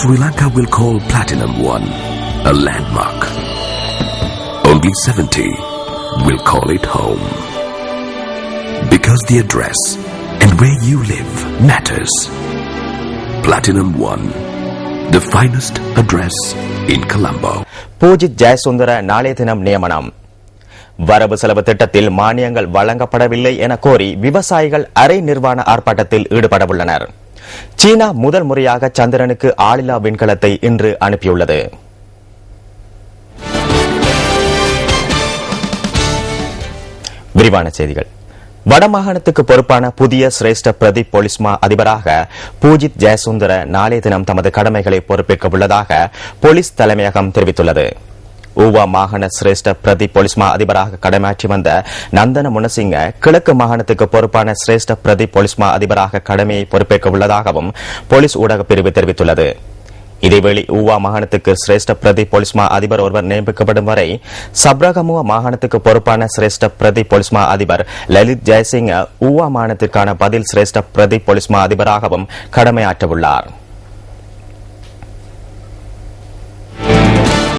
Sri Lanka will call Platinum 1 a landmark. Only 70 will call it home. Because the address and where you live matters. Platinum 1, the finest address in Colombo. Poojith Jayasundara நாளைய தினம் நியமனம். வரவு செலவு திட்டத்தில் மானியங்கள் வழங்கப்படவில்லை என கோரி விவசாயிகள் அரை நிர்வாண ஆர்ப்பாட்டத்தில் ஈடுபடவுள்ளனர். சீனா முதல் முறையாக சந்திரனுக்கு ஆளில்லா விண்கலத்தை இன்று அனுப்பியுள்ளது. விரிவான செய்திகள். வடமாகாணத்துக்கு பொறுப்பான புதிய சிரேஷ்ட பிரதி போலீஸ் மா அதிபராக பூஜித் ஜெயசுந்தர நாளைய தினம் தமது கடமைகளை பொறுப்பேற்க உள்ளதாக போலீஸ் தலைமையகம் தெரிவித்துள்ளது. ஊவா மாகாண சிரேஷ்ட பிரதி போலீஸ் மா அதிபராக கடமையாற்றி வந்த நந்தன முனசிங்க கிழக்கு மாகாணத்துக்கு பொறுப்பான சிரேஷ்ட பிரதி போலீஸ் மா அதிபராக கடமையை பொறுப்பேற்க உள்ளதாகவும் போலீஸ் ஊடக பிரிவு தெரிவித்துள்ளது. இதேவேளை ஊவா மாகாணத்துக்கு சிரேஷ்ட பிரதி போலீஸ் மா அதிபர் ஒருவர் நியமிக்கப்படும் வரை சப்ரகமுவா மாகாணத்துக்கு பொறுப்பான சிரேஷ்ட பிரதி போலீஸ் மா அதிபர் லலித் ஜெயசிங்க ஊவா மாகாணத்திற்கான பதில் சிரேஷ்ட பிரதி போலீஸ் மா அதிபராகவும் கடமையாற்றவுள்ளார்.